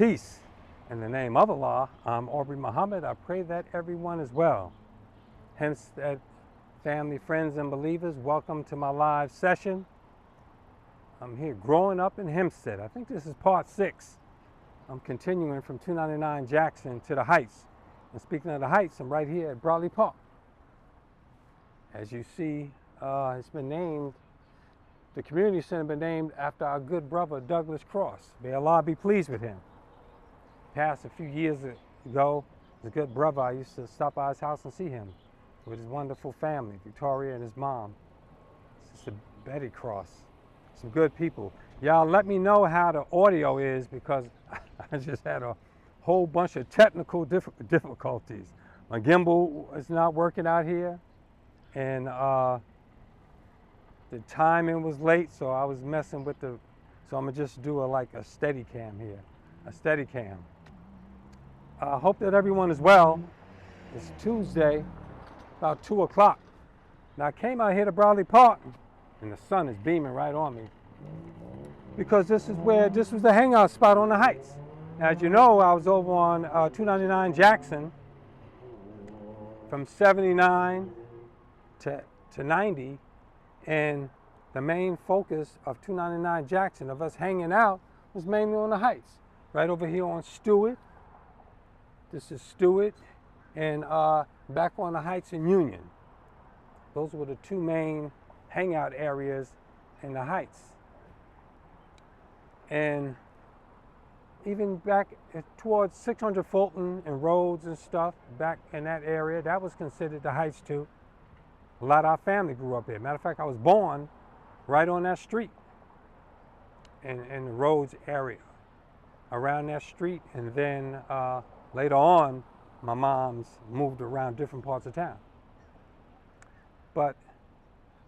Peace. In the name of Allah, I'm Aubrey Muhammad. I pray that everyone is well. Hemsptead family, friends, and believers, welcome to my live session. I'm here growing up in Hempstead. I think this is part 6. I'm continuing from 299 Jackson to the Heights. And speaking of the Heights, I'm right here at Briely Park. As you see, it's been named, the community center been named after our good brother Douglas Cross. May Allah be pleased with him. Passed a few years ago, as a good brother, I used to stop by his house and see him with his wonderful family, Victoria and his mom, Sister Betty Cross. Some good people. Y'all let me know how the audio is, because I just had a whole bunch of technical difficulties. My gimbal is not working out here, and the timing was late, so I was messing with so I'm gonna just do like a steady cam here, a steady cam. I hope that everyone is well. It's Tuesday, about 2 o'clock. Now I came out here to Briely Park, and the sun is beaming right on me, because this was the hangout spot on the Heights. As you know, I was over on 299 Jackson from 79 to 90, and the main focus of 299 Jackson, of us hanging out, was mainly on the Heights. Right over here on Stewart. This is Stewart, and back on the Heights in Union. Those were the two main hangout areas in the Heights. And even back towards 600 Fulton and Rhodes and stuff, back in that area, that was considered the Heights too. A lot of our family grew up there. Matter of fact, I was born right on that street in the Rhodes area, around that street, and then later on, my mom's moved around different parts of town. But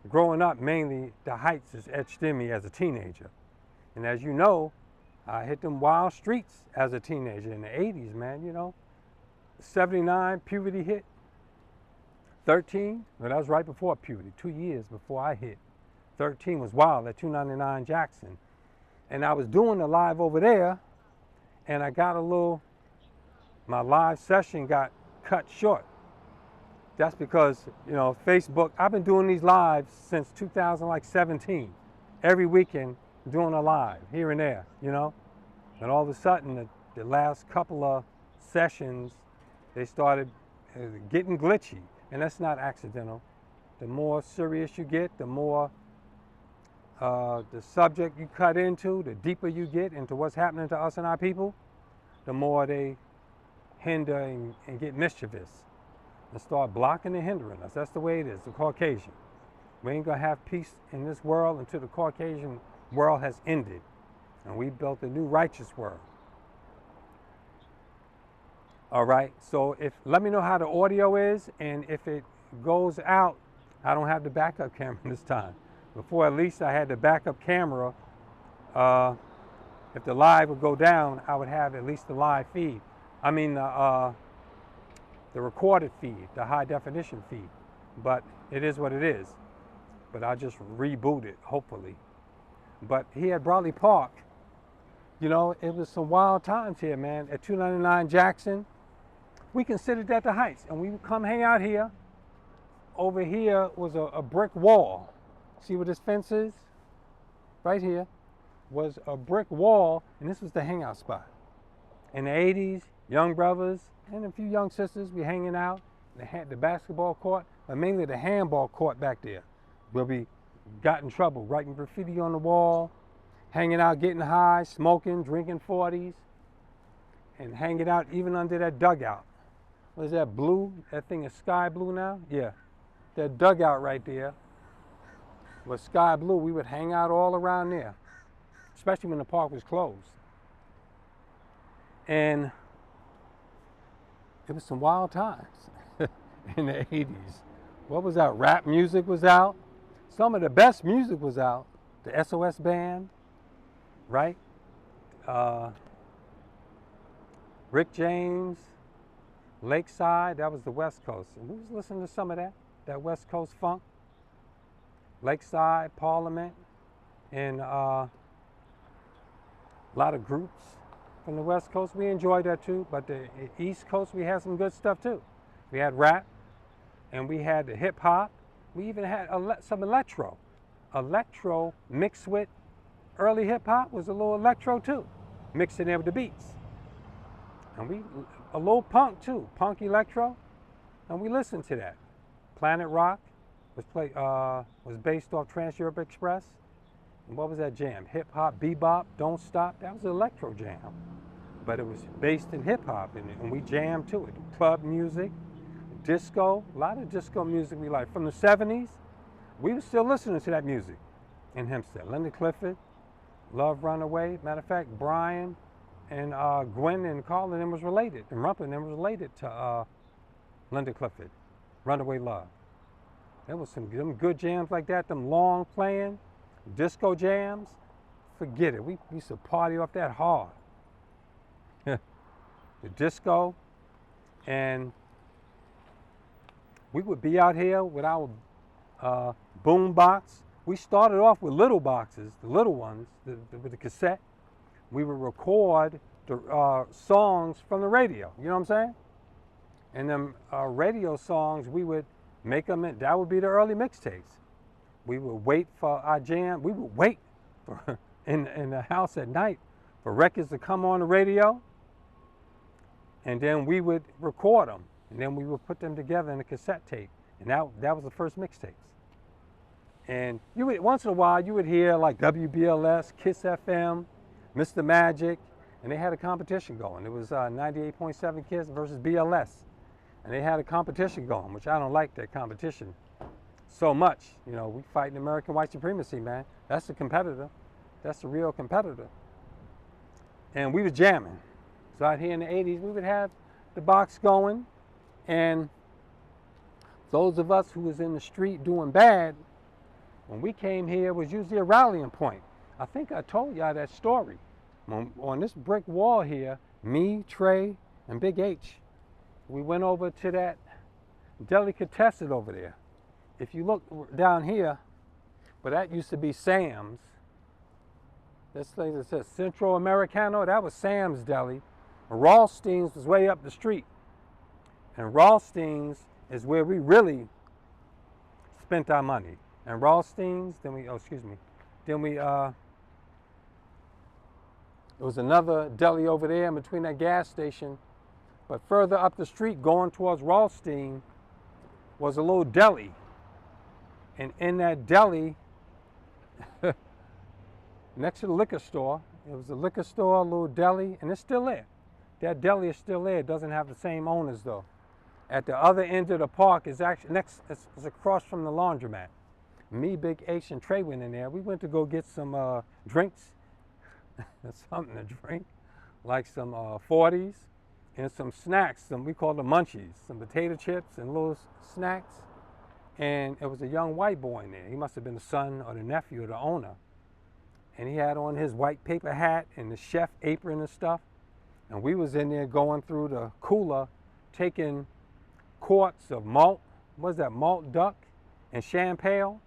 growing up, mainly the Heights is etched in me as a teenager. And as you know, I hit them wild streets as a teenager in the 80s, man, you know. 79, puberty hit. 13, well, that was right before puberty, 2 years before I hit. 13 was wild at 299 Jackson. And I was doing the live over there, and I got my live session got cut short. That's because, you know, Facebook, I've been doing these lives since 2017. Every weekend, doing a live here and there, you know. And all of a sudden, the last couple of sessions, they started getting glitchy. And that's not accidental. The more serious you get, the more the subject you cut into, the deeper you get into what's happening to us and our people, the more they hinder and get mischievous and start blocking and hindering us. That's the way it is, the Caucasian. We ain't gonna have peace in this world until the Caucasian world has ended, and we built a new righteous world. All right, so let me know how the audio is, and if it goes out, I don't have the backup camera this time. Before, at least I had the backup camera. If the live would go down, I would have at least the live feed. I mean the recorded feed, the high definition feed. But it is what it is. But I'll just reboot it, hopefully. But here at Briely Park, you know, it was some wild times here, man. At 299 Jackson, we considered that the Heights, and we would come hang out here. Over here was a brick wall. See where this fence is? Right here was a brick wall, and this was the hangout spot. In the 80s, young brothers and a few young sisters, we hanging out. They had the basketball court, but mainly the handball court back there, where we got in trouble, writing graffiti on the wall, hanging out, getting high, smoking, drinking 40s, and hanging out even under that dugout. What is that, blue? That thing is sky blue now? Yeah. That dugout right there was sky blue. We would hang out all around there, especially when the park was closed. And it was some wild times in the 80s. What was out? Rap music was out. Some of the best music was out. The SOS band, right? Rick James, Lakeside, that was the West Coast. And we was listening to some of that West Coast funk. Lakeside, Parliament, and a lot of groups. from the West Coast. We enjoyed that too, but the East Coast, we had some good stuff too. We had rap, and we had the hip hop. We even had some electro. Electro mixed with early hip hop was a little electro too, mixed in there with the beats. And a little punk too, punk electro, and we listened to that. Planet Rock was based off Trans Europe Express. And what was that jam? Hip hop, bebop, Don't Stop. That was an electro jam, but it was based in hip hop, and we jammed to it. Club music, disco, a lot of disco music we liked from the '70s. We were still listening to that music in Hempstead. Linda Clifford, Love Runaway. Matter of fact, Brian and Gwen and Carl and them was related, and Rump and them was related to Linda Clifford, Runaway Love. There was some good jams like that, them long playing, disco jams. Forget it, we used to party off that hard. The disco, and we would be out here with our boom box. We started off with little boxes, the little ones, with the cassette. We would record the songs from the radio, you know what I'm saying? And them radio songs, we would make them, that would be the early mixtapes. We would wait for our jam, we would wait for, in the house at night for records to come on the radio, and then we would record them, and then we would put them together in a cassette tape, and that was the first mixtapes. And once in a while, you would hear like WBLS, Kiss FM, Mr. Magic, and they had a competition going. It was 98.7 Kiss versus BLS. And they had a competition going, which I don't like that competition so much. You know, we fighting American white supremacy, man. That's the competitor. That's the real competitor. And we was jamming. So out here in the 80s, we would have the box going, and those of us who was in the street doing bad, when we came here, was usually a rallying point. I think I told y'all that story. On this brick wall here, me, Trey, and Big H, we went over to that delicatessen over there. If you look down here, but that used to be Sam's. This thing that says Centro Americano, that was Sam's Deli. Rothstein's was way up the street. And Rothstein's is where we really spent our money. And Rothstein's, there was another deli over there in between that gas station. But further up the street, going towards Rothstein, was a little deli. And in that deli, next to the liquor store, it was a liquor store, a little deli, and it's still there. That deli is still there. It doesn't have the same owners though. At the other end of the park is actually it's across from the laundromat. Me, Big H, and Trey went in there. We went to go get some drinks, something to drink, like some 40s and some snacks. We call them munchies, some potato chips and little snacks. And it was a young white boy in there. He must have been the son or the nephew of the owner. And he had on his white paper hat and the chef apron and stuff. And we was in there going through the cooler, taking quarts of malt, malt duck and champagne.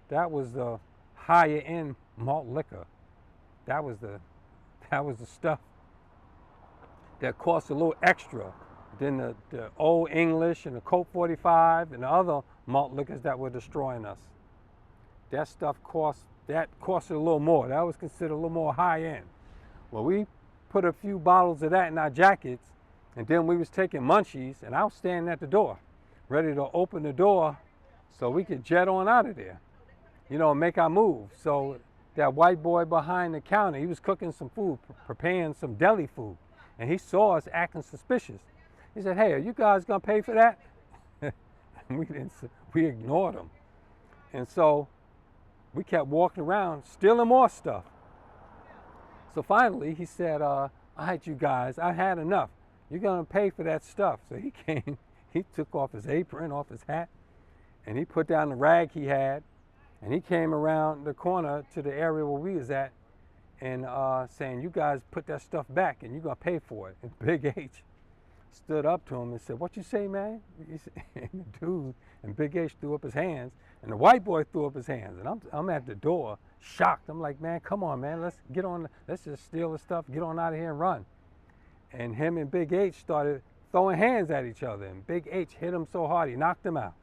That was the higher end malt liquor. That was the stuff that cost a little extra than the Old English and the Coke 45 and the other malt liquors that were destroying us. That stuff costed a little more. That was considered a little more high end. Well, we put a few bottles of that in our jackets, and then we was taking munchies, and I was standing at the door, ready to open the door so we could jet on out of there, you know, make our move. So that white boy behind the counter, he was cooking some food, preparing some deli food, and he saw us acting suspicious. He said, "Hey, are you guys gonna pay for that?" And we ignored him. And so we kept walking around, stealing more stuff. So finally, he said, all right, you guys, I had enough. You're gonna pay for that stuff. So he came, he took off his apron, off his hat, and he put down the rag he had, and he came around the corner to the area where we was at, and saying, "You guys put that stuff back, and you're gonna pay for it." And Big H stood up to him and said, "What you say, man?" And the dude and Big H threw up his hands, and the white boy threw up his hands, and I'm at the door, shocked. I'm like, "Man, come on, man, let's just steal the stuff, get on out of here and run." And him and Big H started throwing hands at each other. And Big H hit him so hard, he knocked him out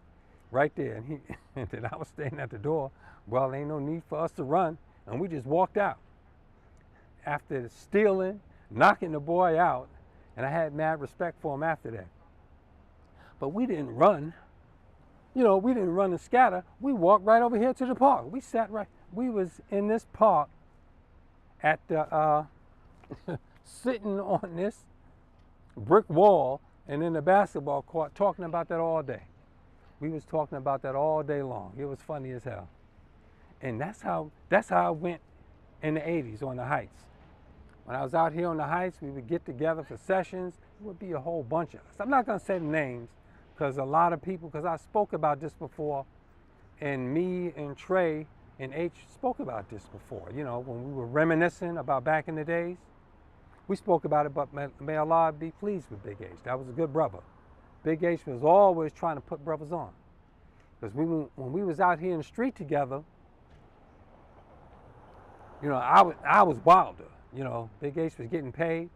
right there. And, and then I was standing at the door. Well, ain't no need for us to run. And we just walked out. After stealing, knocking the boy out, and I had mad respect for him after that. But we didn't run. You know, we didn't run and scatter. We walked right over here to the park. We sat right. We was in this park at the sitting on this brick wall and in the basketball court talking about that all day. We was talking about that all day long. It was funny as hell. And that's how I went in the 80s on the Heights. When I was out here on the Heights, we would get together for sessions. It would be a whole bunch of us. I'm not gonna say the names because a lot of people, because I spoke about this before, and me and Trey and H spoke about this before. You know, when we were reminiscing about back in the days, we spoke about it, but may Allah be pleased with Big H. That was a good brother. Big H was always trying to put brothers on. Because when we was out here in the street together, you know, I was wilder. You know, Big H was getting paid,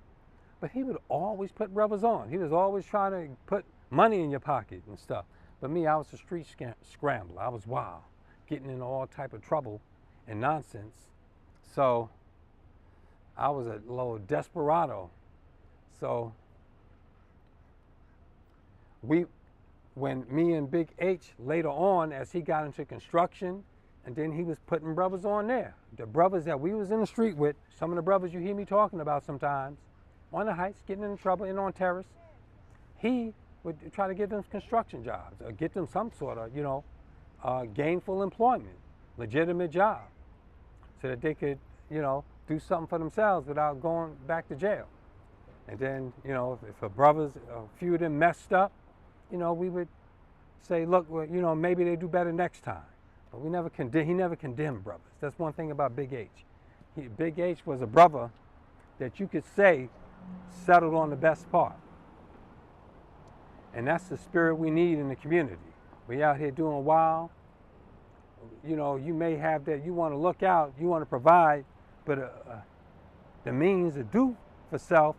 but he would always put brothers on. He was always trying to put money in your pocket and stuff. But me, I was a street scrambler. I was wild, getting in all type of trouble and nonsense. So I was a little desperado. So when me and Big H later on, as he got into construction, and then he was putting brothers on there. The brothers that we was in the street with, some of the brothers you hear me talking about sometimes, on the Heights, getting in trouble, in on terrace, he would try to get them construction jobs, or get them some sort of, you know, gainful employment, legitimate job, so that they could, you know, do something for themselves without going back to jail. And then, you know, if a few of them messed up, you know, we would say, look, well, you know, maybe they do better next time. But he never condemned brothers. That's one thing about Big H. Big H was a brother that you could say settled on the best part. And that's the spirit we need in the community. We out here doing wild. You know, you may have that, you want to look out, you want to provide, but the means to do for self,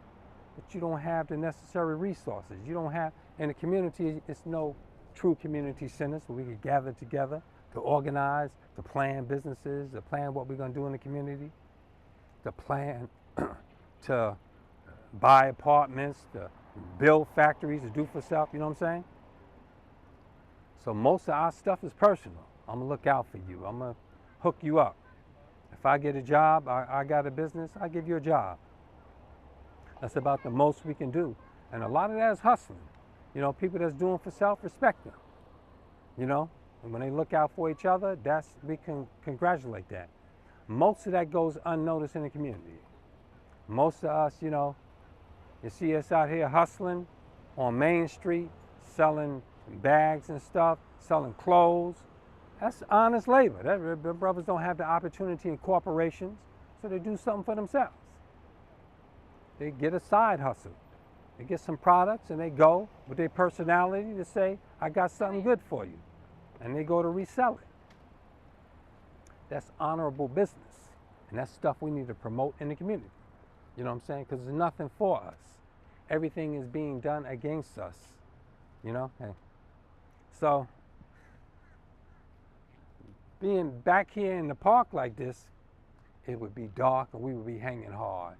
but you don't have the necessary resources. You don't have, in the community, it's no true community centers where we could gather together to organize, to plan businesses, to plan what we're going to do in the community, to plan to buy apartments, to build factories, to do for self, you know what I'm saying? So most of our stuff is personal. I'm going to look out for you. I'm going to hook you up. If I get a job, I got a business, I give you a job. That's about the most we can do. And a lot of that is hustling. You know, people that's doing for self, respect them. You know, and when they look out for each other, we can congratulate that. Most of that goes unnoticed in the community. Most of us, you know, you see us out here hustling on Main Street, selling bags and stuff, selling clothes. That's honest labor. The brothers don't have the opportunity in corporations, so they do something for themselves. They get a side hustle. They get some products and they go with their personality to say, I got something good for you. And they go to resell it. That's honorable business. And that's stuff we need to promote in the community. You know what I'm saying? Because there's nothing for us. Everything is being done against us. You know? Hey. So, being back here in the park like this, it would be dark and we would be hanging hard.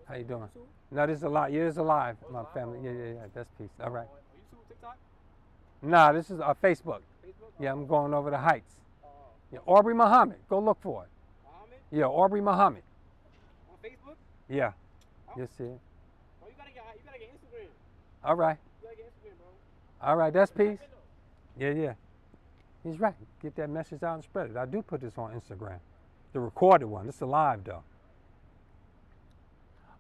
How you doing? No, this is alive. Yeah, this is alive. My family. Yeah. That's peace. All right. YouTube, TikTok? Nah, this is Facebook. Yeah, I'm going over the Heights. Yeah, Aubrey Muhammad. Go look for it. Muhammad? Yeah, Aubrey Muhammad. On Facebook? Yeah. Oh. You see it. Oh, you gotta get Instagram. All right. You gotta get Instagram, bro. All right, that's peace. Yeah. He's right. Get that message out and spread it. I do put this on Instagram. The recorded one. This is live though.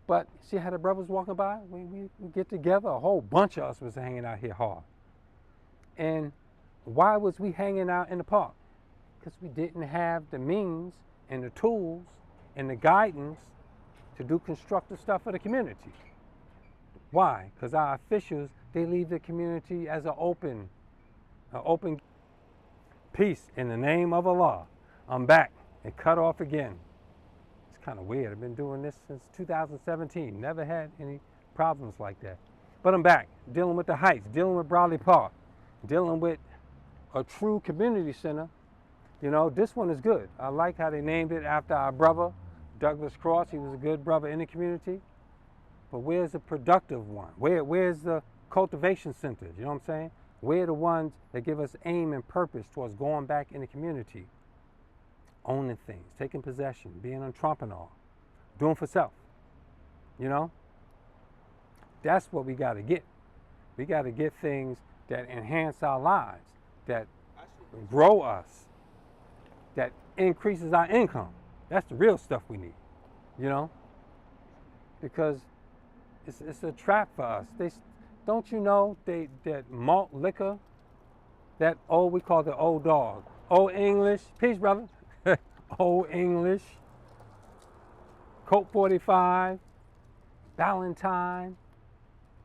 But see how the brothers walking by? We get together. A whole bunch of us was hanging out here hard. And why was we hanging out in the park? Because we didn't have the means and the tools and the guidance to do constructive stuff for the community. Why? Because our officials, they leave the community as an open peace in the name of Allah. I'm back and cut off again. It's kind of weird. I've been doing this since 2017. Never had any problems like that. But I'm back, dealing with the Heights, dealing with Briely Park, dealing with a true community center. You know, this one is good. I like how they named it after our brother, Douglas Cross. He was a good brother in the community. But where's the productive one? Where's the cultivation centers? You know what I'm saying? Where are the ones that give us aim and purpose towards going back in the community? Owning things, taking possession, being an entrepreneur, doing for self. You know? That's what we got to get. We got to get things that enhance our lives, that grow us, that increases our income. That's the real stuff we need, you know? Because it's a trap for us. Don't you know that malt liquor, that old, we call it the old dog, Old English, peace brother, Old English, Colt 45, Valentine,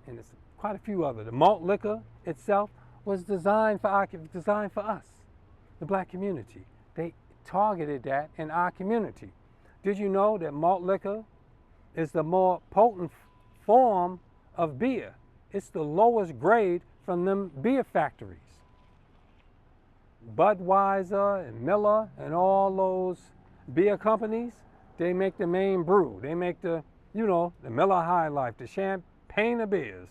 and there's quite a few others. The malt liquor itself was designed for us, the black community. They targeted that in our community. Did you know that malt liquor is the more potent form of beer? It's the lowest grade from them beer factories. Budweiser and Miller and all those beer companies, they make the main brew. They make the Miller High Life, the champagne of beers.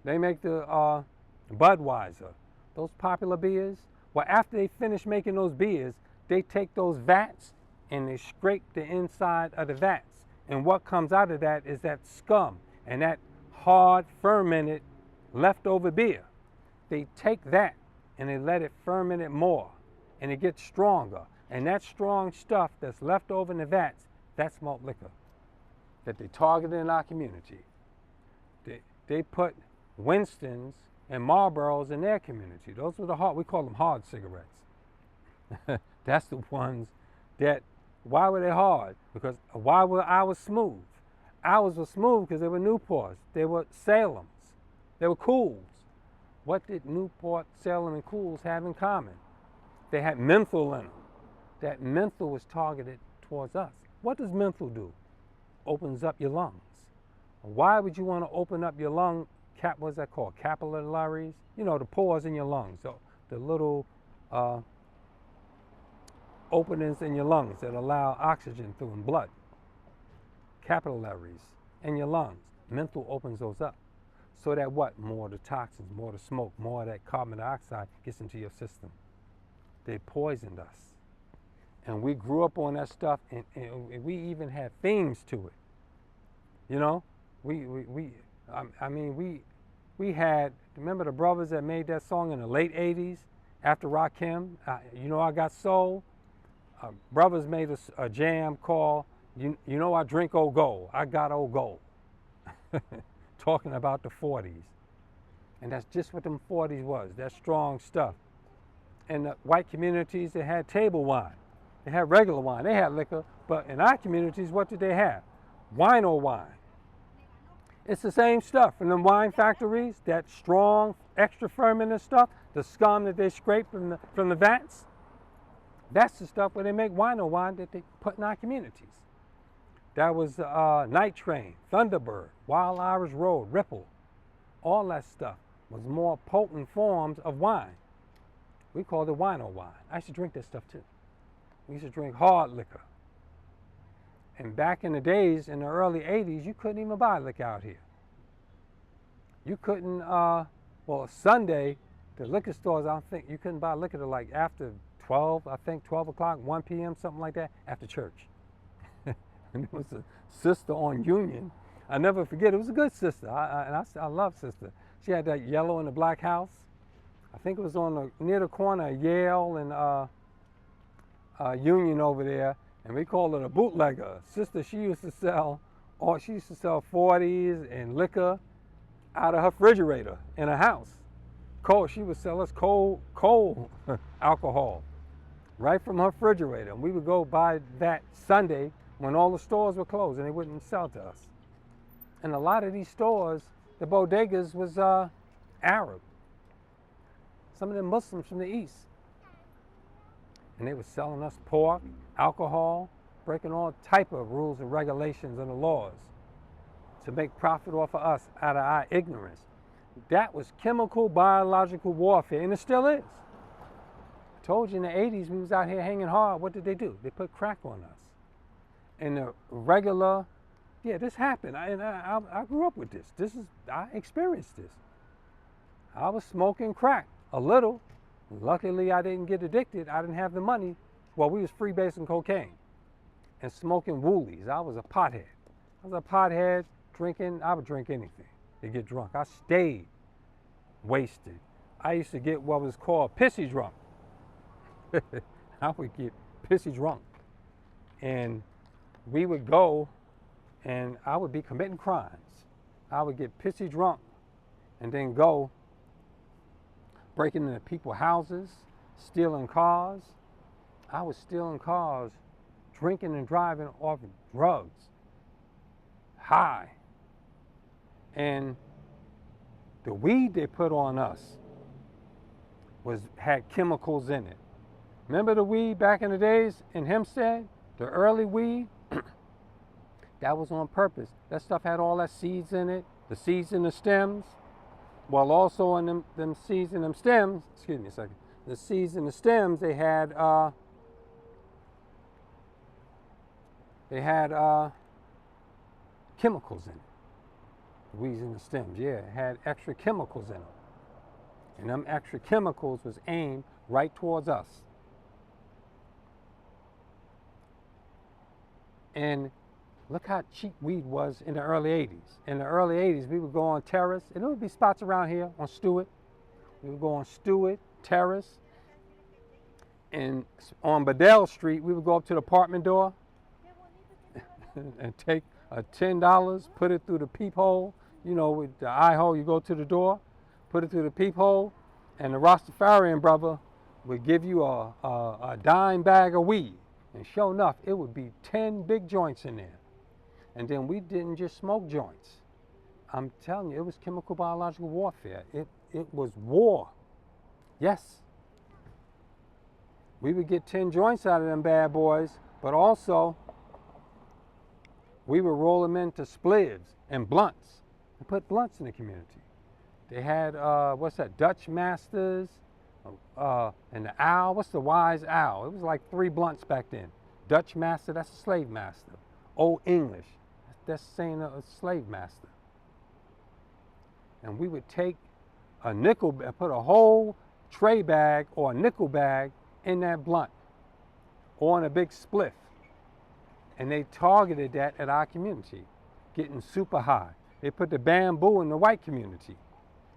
They make the Budweiser, those popular beers. Well, after they finish making those beers, they take those vats and they scrape the inside of the vats. And what comes out of that is that scum and that hard fermented leftover beer. They take that and they let it ferment it more and it gets stronger. And that strong stuff that's left over in the vats, that's malt liquor that they targeted in our community. They put Winstons and Marlboros in their community. Those were we call them hard cigarettes. That's the ones that, why were they hard? Because why were ours smooth? Ours were smooth because they were Newports. They were Salems. They were Cools. What did Newport, Salem, and Cools have in common? They had menthol in them. That menthol was targeted towards us. What does menthol do? Opens up your lungs. Why would you want to open up your lung, what's that called? Capillaries? You know, the pores in your lungs, the little openings in your lungs that allow oxygen through in blood. Capillaries in your lungs. Menthol opens those up. So that what? More of the toxins, more of the smoke, more of that carbon dioxide gets into your system. They poisoned us. And we grew up on that stuff, and we even had themes to it. You know? We had, remember the brothers that made that song in the late 80s after Rakim? You Know I Got Soul? Brothers made a jam called you Know I Drink Old Gold. I Got Old Gold. Talking about the 40s. And that's just what them 40s was, that strong stuff. In the white communities, they had table wine. They had regular wine. They had liquor. But in our communities, what did they have? Wine or wine. It's the same stuff from the wine factories, that strong, extra fermented stuff, the scum that they scrape from the vats. That's the stuff where they make wine or wine that they put in our communities. That was Night Train, Thunderbird, Wild Irish Road, Ripple. All that stuff was more potent forms of wine. We called it wine or wine. I used to drink that stuff too. We used to drink hard liquor. And back in the days, in the early 80s, you couldn't even buy liquor out here. You couldn't, Sunday, the liquor stores, I don't think, you couldn't buy liquor till like after 12, I think 12 o'clock, 1 p.m., something like that, after church. And there was a sister on Union. I never forget, it was a good sister. I love sister. She had that yellow and the black house. I think it was near the corner of Yale and Union over there. And we called her a bootlegger. Sister, she used to sell 40s and liquor out of her refrigerator in her house. She would sell us cold alcohol right from her refrigerator. And we would go buy that Sunday when all the stores were closed and they wouldn't sell to us. And a lot of these stores, the bodegas was Arab. Some of them Muslims from the East. And they were selling us pork, alcohol, breaking all type of rules and regulations and the laws to make profit off of us out of our ignorance. That was chemical, biological warfare, and it still is. I told you in the 80s we was out here hanging hard. What did they do? They put crack on us. And the regular, yeah, this happened. I grew up with this. I experienced this. I was smoking crack a little. Luckily, I didn't get addicted. I didn't have the money. Well, we was freebasing cocaine and smoking woolies. I was a pothead. I was a pothead drinking. I would drink anything to get drunk. I stayed wasted. I used to get what was called pissy drunk. I would get pissy drunk. And we would go and I would be committing crimes. I would get pissy drunk and then go breaking into people's houses, stealing cars. I was stealing cars, drinking and driving off drugs, high. And the weed they put on us had chemicals in it. Remember the weed back in the days in Hemsptead? The early weed? That was on purpose. That stuff had all that seeds in it, the seeds in the stems. Well, also in them seeds and them stems, excuse me a second, the seeds and the stems, they had chemicals in it. The weeds and the stems, yeah, it had extra chemicals in them. And them extra chemicals was aimed right towards us. And look how cheap weed was in the early 80s. In the early 80s, we would go on Terrace, and there would be spots around here on Stewart. We would go on Stewart, Terrace, and on Bedell Street, we would go up to the apartment door and take $10, put it through the peephole. You know, with the eye hole, you go to the door, put it through the peephole, and the Rastafarian brother would give you a dime bag of weed. And sure enough, it would be 10 big joints in there. And then we didn't just smoke joints. I'm telling you, it was chemical biological warfare. It was war. Yes. We would get 10 joints out of them bad boys, but also we would roll them into splibs and blunts and put blunts in the community. They had, Dutch Masters and the owl. What's the wise owl? It was like 3 blunts back then. Dutch Master, that's a slave master. Old English, that's saying a slave master. And we would take a nickel, put a whole tray bag or a nickel bag in that blunt or in a big spliff. And they targeted that at our community, getting super high. They put the bamboo in the white community.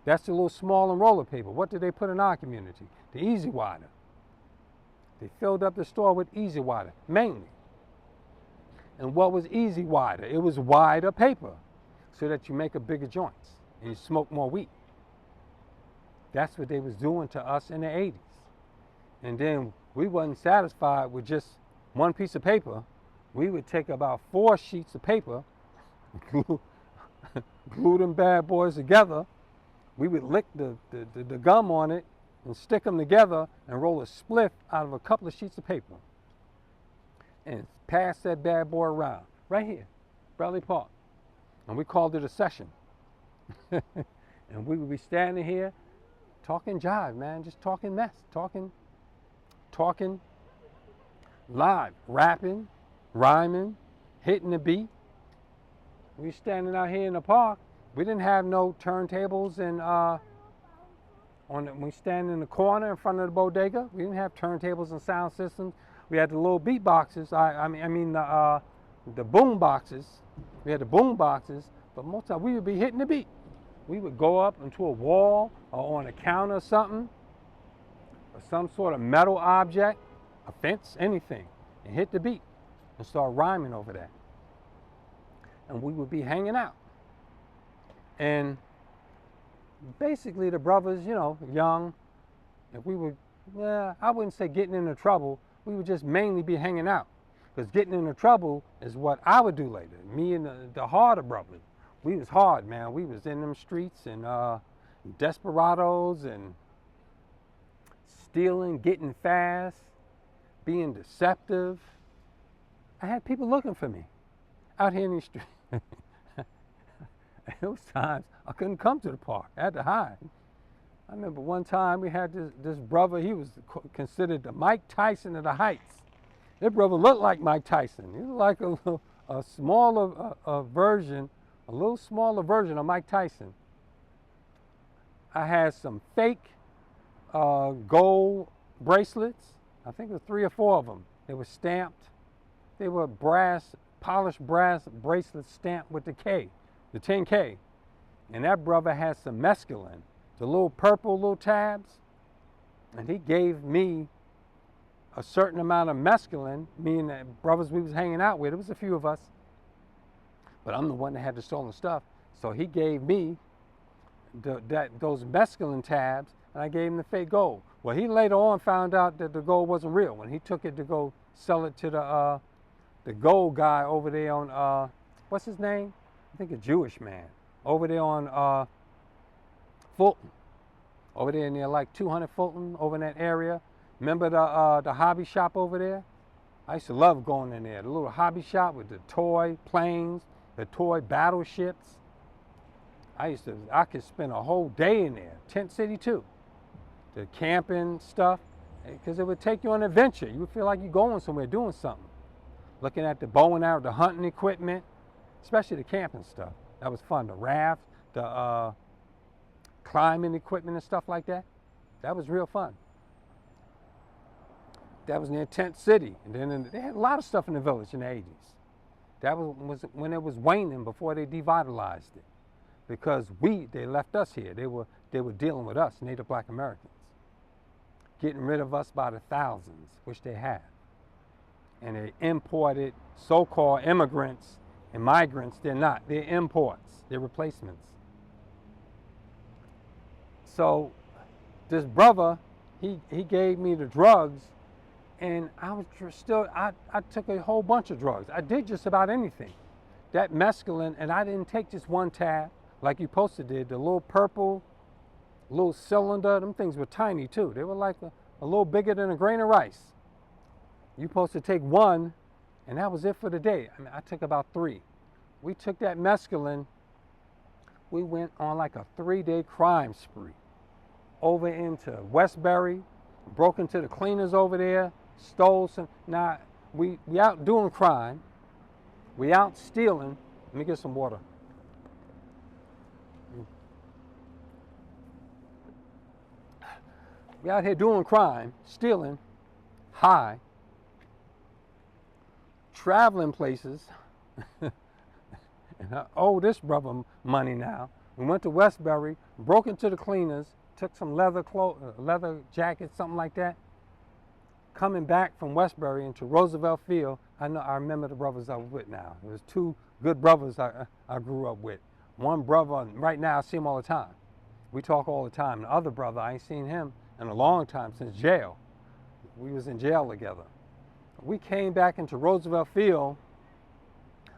That's the little small and roller paper. What did they put in our community? The Easy Water. They filled up the store with Easy Water, mainly. And what was Easy Water? It was wider paper so that you make a bigger joints and you smoke more weed. That's what they was doing to us in the 80s. And then we wasn't satisfied with just one piece of paper. We would take about 4 sheets of paper, glue them bad boys together. We would lick the gum on it and stick them together and roll a spliff out of a couple of sheets of paper and pass that bad boy around right here, Briely Park. And we called it a session. And we would be standing here talking jive, man, just talking mess, talking live, rapping, rhyming, hitting the beat. We standing out here in the park. We didn't have no turntables and we stand in the corner in front of the bodega. We didn't have turntables and sound systems. We had the little beat boxes. The boom boxes. We had the boom boxes, but most of the time we would be hitting the beat. We would go up into a wall or on a counter or something, or some sort of metal object, a fence, anything, and hit the beat and start rhyming over that. And we would be hanging out. And basically the brothers, you know, young, if we were, I wouldn't say getting into trouble, we would just mainly be hanging out. Because getting into trouble is what I would do later. Me and the harder brothers. We was hard, man. We was in them streets and desperados and stealing, getting fast, being deceptive. I had people looking for me out here in these streets. There was times I couldn't come to the park. I had to hide. I remember one time we had this brother. He was considered the Mike Tyson of the Heights. That brother looked like Mike Tyson. He was like a smaller version, a little smaller version of Mike Tyson. I had some fake gold bracelets. I think there were 3 or 4 of them. They were stamped. They were polished brass bracelets stamped with the K, the 10K. And that brother had some mescaline, the little purple little tabs. And he gave me a certain amount of mescaline, me and the brothers we was hanging out with. It was a few of us. But I'm the one that had the stolen stuff. So he gave me those mescaline tabs, and I gave him the fake gold. Well, he later on found out that the gold wasn't real when he took it to go sell it to the gold guy over there on, what's his name? I think a Jewish man. Over there on Fulton. Over there near like 200 Fulton, over in that area. Remember the hobby shop over there? I used to love going in there. The little hobby shop with the toy planes, the toy battleships. I could spend a whole day in there. Tent City too. The camping stuff, because it would take you on an adventure. You would feel like you're going somewhere, doing something. Looking at the bow and arrow, the hunting equipment, especially the camping stuff. That was fun. The raft, the climbing equipment and stuff like that. That was real fun. That was near Tent City. And then they had a lot of stuff in the village in the 80s. That was when it was waning before they devitalized it. Because they left us here. They were dealing with us, Native Black Americans. Getting rid of us by the thousands, which they have. And they imported so-called immigrants and migrants. They're not. They're imports. They're replacements. So this brother, he gave me the drugs, and I took a whole bunch of drugs. I did just about anything. That mescaline, and I didn't take just one tab like you supposed to did. The little purple, little cylinder, them things were tiny too. They were like a little bigger than a grain of rice. You're supposed to take one, and that was it for the day. I mean, I took about 3. We took that mescaline, we went on like a 3-day crime spree. Over into Westbury, broke into the cleaners over there, stole some. Now, we out doing crime, we out stealing. Let me get some water. We out here doing crime, stealing, high, traveling places, and I owe this brother money now. We went to Westbury, broke into the cleaners, took some leather jackets, something like that. Coming back from Westbury into Roosevelt Field, I remember the brothers I was with now. There was 2 good brothers I grew up with. One brother, right now I see him all the time. We talk all the time. The other brother, I ain't seen him in a long time, since jail. We was in jail together. We came back into Roosevelt Field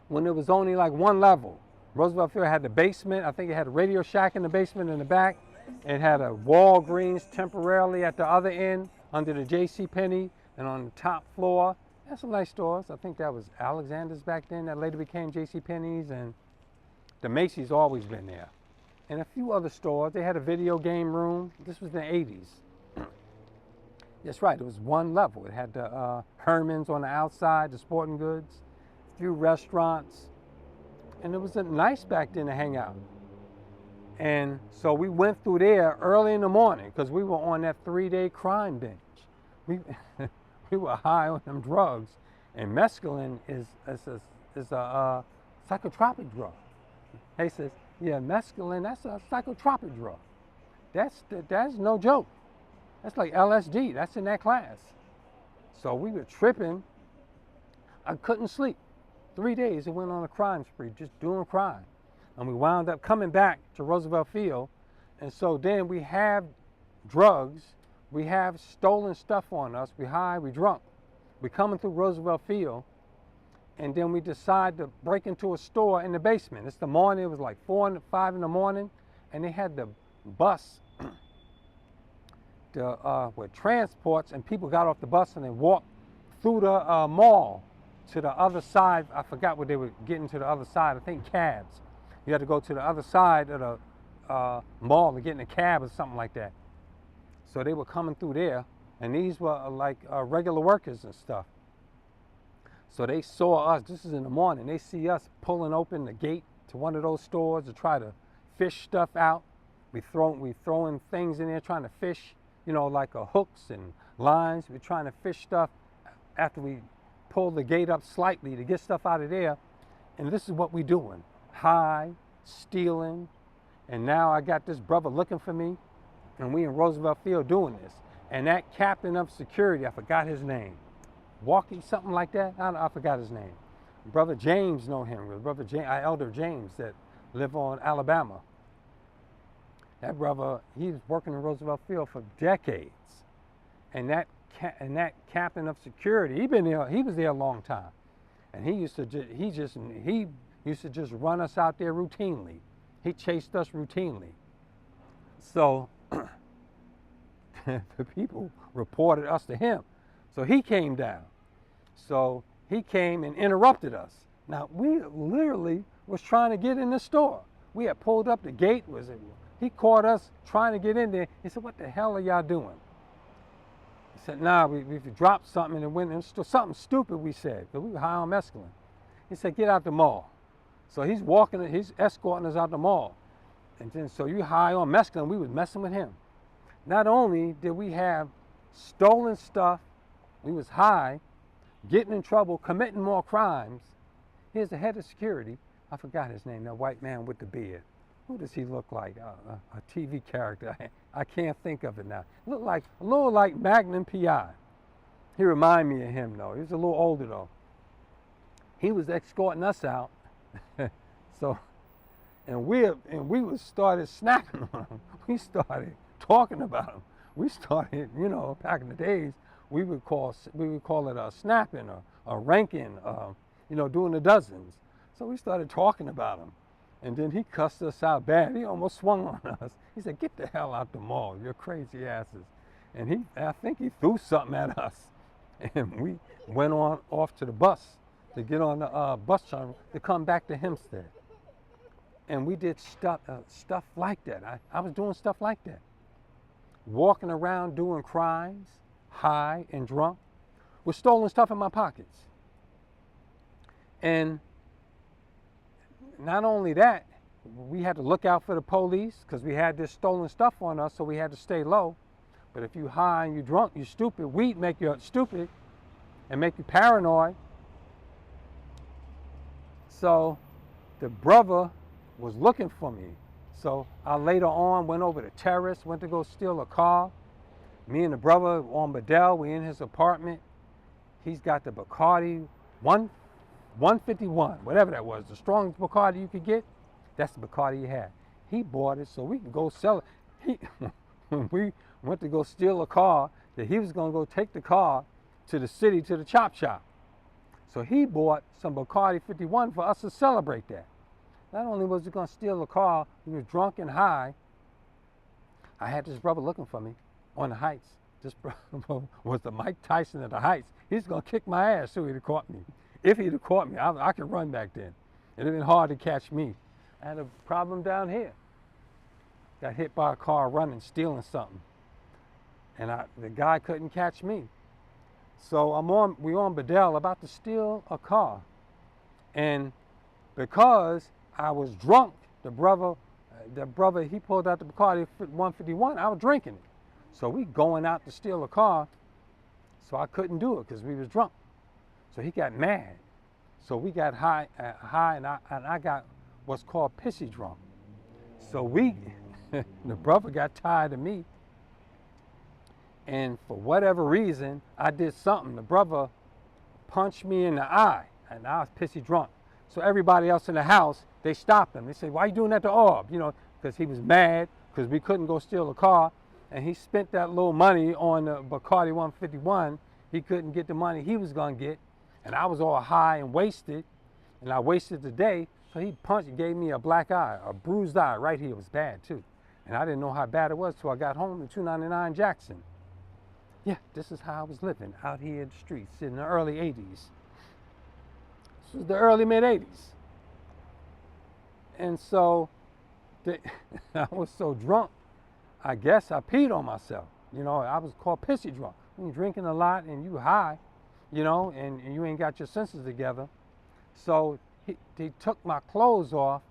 when it was only like 1 level. Roosevelt Field had the basement. I think it had a Radio Shack in the basement in the back. It had a Walgreens temporarily at the other end under the JCPenney, and on the top floor, had some nice stores. I think that was Alexander's back then. That later became JCPenney's, and the Macy's always been there. And a few other stores. They had a video game room. This was in the 80s. That's right, it was 1 level. It had the Herman's on the outside, the sporting goods, a few restaurants. And it was nice back then to hang out. And so we went through there early in the morning because we were on that 3-day crime binge. We were high on them drugs. And mescaline is a psychotropic drug. He says, yeah, mescaline, that's a psychotropic drug. That's no joke. That's like LSD. That's in that class. So we were tripping. I couldn't sleep. 3 days, it went on a crime spree, just doing crime. And we wound up coming back to Roosevelt Field. And so then we have drugs. We have stolen stuff on us. We high, we drunk. We coming through Roosevelt Field. And then we decide to break into a store in the basement. It's the morning. It was like 4 and 5 in the morning. And they had the bus with transports, and people got off the bus and they walked through the mall to the other side. I forgot what they were getting to the other side. I think cabs. You had to go to the other side of the mall to get in a cab or something like that. So they were coming through there, and these were like regular workers and stuff. So they saw us, this is in the morning, they see us pulling open the gate to one of those stores to try to fish stuff out. We throwing things in there trying to fish, you know, like hooks and lines. We're trying to fish stuff after we pull the gate up slightly to get stuff out of there. And this is what we doing. High, stealing, and now I got this brother looking for me, and we in Roosevelt Field doing this. And that captain of security, I forgot his name. Walkie, something like that. I forgot his name. Brother James know him. Brother James, Elder James that live on Alabama. That brother, he was working in Roosevelt Field for decades, and that captain of security, he was there a long time, and he used to just run us out there routinely. He chased us routinely. So the people reported us to him. So he came down. So he came and interrupted us. Now we literally was trying to get in the store. We had pulled up, the gate was in. He caught us trying to get in there. He said, "What the hell are y'all doing?" He said, "Nah, we dropped something and went into something stupid," we said, because we were high on mescaline. He said, "Get out the mall." So he's escorting us out the mall. And then, so you high on mescaline, we was messing with him. Not only did we have stolen stuff, we was high, getting in trouble, committing more crimes. Here's the head of security. I forgot his name, that white man with the beard. Who does he look like? A TV character. I can't think of it now. Looked like a little like Magnum PI. He reminded me of him though. He was a little older though. He was escorting us out. So, and we started snapping on him. We started talking about him. We started, you know, back in the days, we would call it a snapping or a ranking, you know, doing the dozens. So we started talking about him. And then he cussed us out bad. He almost swung on us. He said, "Get the hell out the mall, you crazy asses." And I think he threw something at us. And we went off to the bus to get on the bus terminal to come back to Hemsptead. And we did stuff like that. I was doing stuff like that. Walking around doing crimes, high and drunk, with stolen stuff in my pockets. And not only that, we had to look out for the police because we had this stolen stuff on us, so we had to stay low. But if you high and you drunk, you stupid, weed make you stupid and make you paranoid. So the brother was looking for me. So I later on went over to Terrace, went to go steal a car. Me and the brother on Bedell, we in his apartment. He's got the Bacardi 151, whatever that was, the strongest Bacardi you could get, that's the Bacardi he had. He bought it so we can go sell it. When we went to go steal a car, that he was going to go take the car to the city, to the chop shop. So he bought some Bacardi 51 for us to celebrate that. Not only was he going to steal a car, he was drunk and high. I had this brother looking for me on the Heights. This brother was the Mike Tyson of the Heights. He's going to kick my ass so he'd have caught me. If he'd have caught me, I could run back then. It'd have been hard to catch me. I had a problem down here. Got hit by a car running, stealing something. And the guy couldn't catch me. So we on Bedell about to steal a car. And because I was drunk, the brother, he pulled out the Bacardi 151, I was drinking it. So we going out to steal a car, so I couldn't do it because we was drunk. So he got mad. So we got high, and I got what's called pissy drunk. So the brother got tired of me, and for whatever reason, I did something. The brother punched me in the eye, and I was pissy drunk. So everybody else in the house, they stopped him. They said, "Why are you doing that to Orb?" You know, because he was mad because we couldn't go steal a car, and he spent that little money on the Bacardi 151. He couldn't get the money he was gonna get, and I was all high and wasted, and I wasted the day. So he gave me a black eye, a bruised eye right here. It was bad too, and I didn't know how bad it was till I got home in 299 Jackson. Yeah, this is how I was living out here in the streets in the early 80s. This was the early mid 80s. And so I was so drunk, I guess I peed on myself. You know, I was called pissy drunk. When you're drinking a lot and you high, you know, and you ain't got your senses together. So he took my clothes off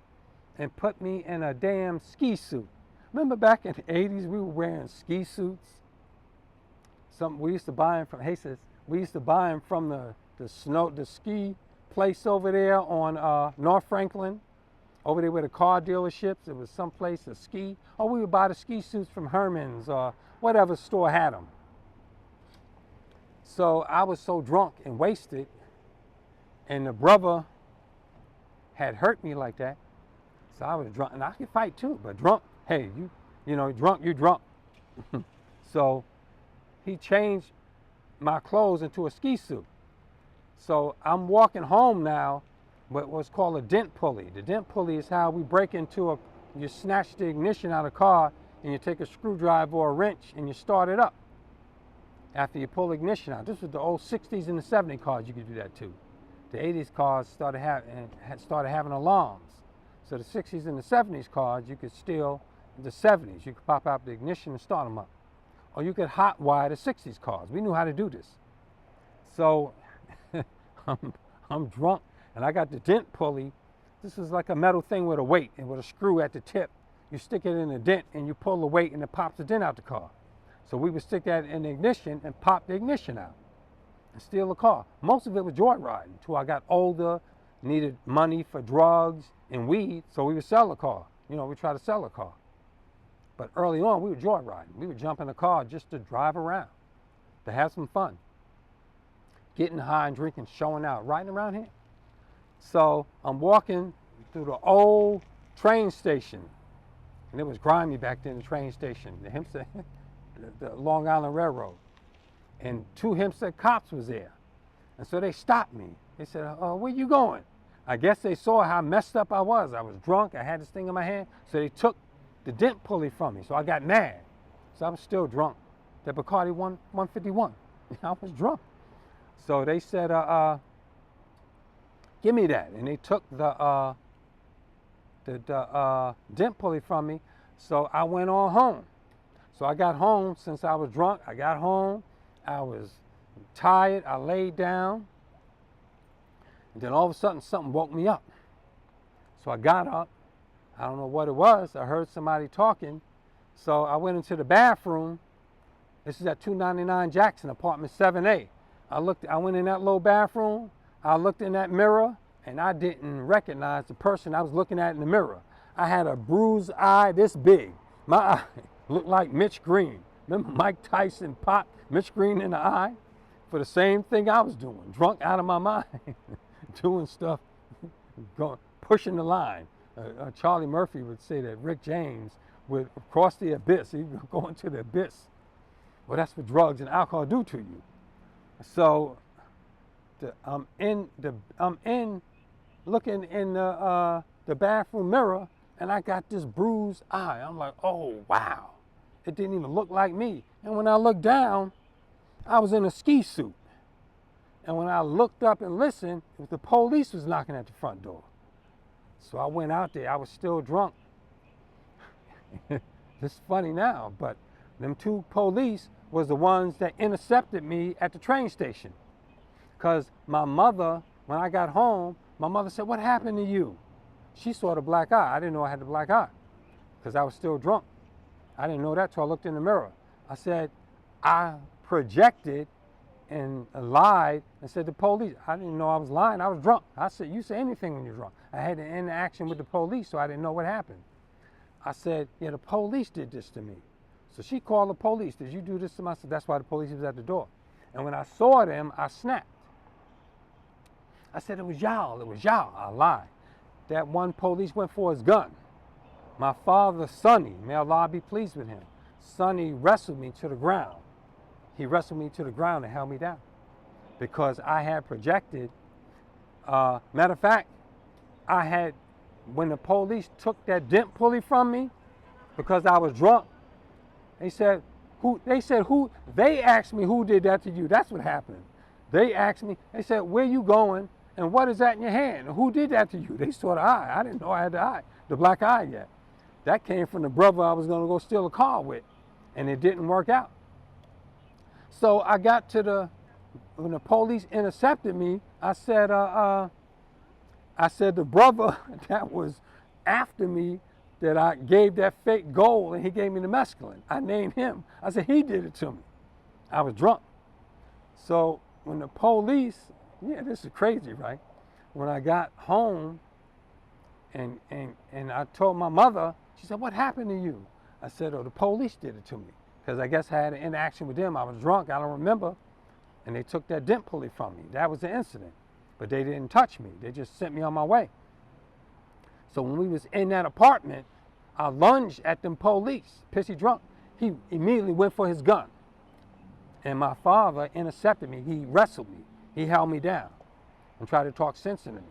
and put me in a damn ski suit. Remember back in the 80s, we were wearing ski suits? We used to buy them from, we used to buy them from the ski place over there on North Franklin, over there where the car dealerships. It was some place to ski. Or we would buy the ski suits from Herman's or whatever store had them. So I was so drunk and wasted, and the brother had hurt me like that. So I was drunk, and I could fight too, but drunk, hey, you know, drunk, you drunk. So he changed my clothes into a ski suit. So I'm walking home now with what's called a dent pulley. The dent pulley is how we break into you snatch the ignition out of the car and you take a screwdriver or a wrench and you start it up after you pull the ignition out. This was the old 60s and the 70s cars you could do that too. The 80s cars started having alarms. So the 60s and the 70s cars, you could steal the 70s. You could pop out the ignition and start them up. Or you could hot wire the 60s cars. We knew how to do this. So I'm drunk and I got the dent pulley. This is like a metal thing with a weight and with a screw at the tip. You stick it in the dent and you pull the weight and it pops the dent out the car. So we would stick that in the ignition and pop the ignition out and steal the car. Most of it was joyriding until I got older, needed money for drugs and weed, so we would sell the car. You know, we try to sell the car. But early on, we were joyriding. We would jump in the car just to drive around, to have some fun. Getting high and drinking, showing out, riding around here. So I'm walking through the old train station, and it was grimy back then, the train station, the Hemsptead, the Long Island Railroad. And 2 Hemsptead cops was there. And so they stopped me. They said, where you going? I guess they saw how messed up I was. I was drunk, I had this thing in my hand, so they took the dent pulley from me. So I got mad. So I was still drunk. The Bacardi 151. I was drunk. So they said, give me that. And they took the dent pulley from me. So I went on home. So I got home, since I was drunk, I got home. I was tired, I laid down. And then all of a sudden, something woke me up. So I got up. I don't know what it was. I heard somebody talking. So I went into the bathroom. This is at 299 Jackson, apartment 7A. I went in that little bathroom. I looked in that mirror, and I didn't recognize the person I was looking at in the mirror. I had a bruised eye this big. My eye looked like Mitch Green. Remember Mike Tyson popped Mitch Green in the eye for the same thing I was doing, drunk out of my mind, doing stuff, pushing the line. Charlie Murphy would say that Rick James would cross the abyss. He would go into the abyss. Well, that's what drugs and alcohol do to you. So I'm looking in the bathroom mirror, and I got this bruised eye. I'm like, oh, wow. It didn't even look like me. And when I looked down, I was in a ski suit. And when I looked up and listened, the police was knocking at the front door. So I went out there. I was still drunk. It's funny now, but them 2 police was the ones that intercepted me at the train station. Because my mother, when I got home, my mother said, what happened to you? She saw the black eye. I didn't know I had the black eye because I was still drunk. I didn't know that till I looked in the mirror. I said, I projected and lied and said the police. I didn't know I was lying. I was drunk. I said, you say anything when you're drunk. I had an interaction with the police, so I didn't know what happened. I said, yeah, the police did this to me. So she called the police. Did you do this to me? I said, that's why the police was at the door. And when I saw them, I snapped. I said, it was y'all. It was y'all. I lied. That one police went for his gun. My father, Sonny, may Allah be pleased with him, Sonny wrestled me to the ground. He wrestled me to the ground and held me down because I had projected. Matter of fact, when the police took that dent pulley from me because I was drunk, they asked me who did that to you. That's what happened. They asked me, they said, where you going? And what is that in your hand? Who did that to you? They saw the eye. I didn't know I had the eye, the black eye yet. That came from the brother I was going to go steal a car with, and it didn't work out. So I got to when the police intercepted me, I said the brother that was after me, that I gave that fake gold and he gave me the mescaline, I named him. I said, he did it to me. I was drunk. So when the police, yeah, this is crazy, right? When I got home and I told my mother, she said, what happened to you? I said, oh, the police did it to me. Because I guess I had an interaction with them. I was drunk, I don't remember. And they took that dent pulley from me. That was the incident. But they didn't touch me. They just sent me on my way. So when we was in that apartment, I lunged at them police, pissy drunk. He immediately went for his gun. And my father intercepted me. He wrestled me. He held me down and tried to talk sense into me.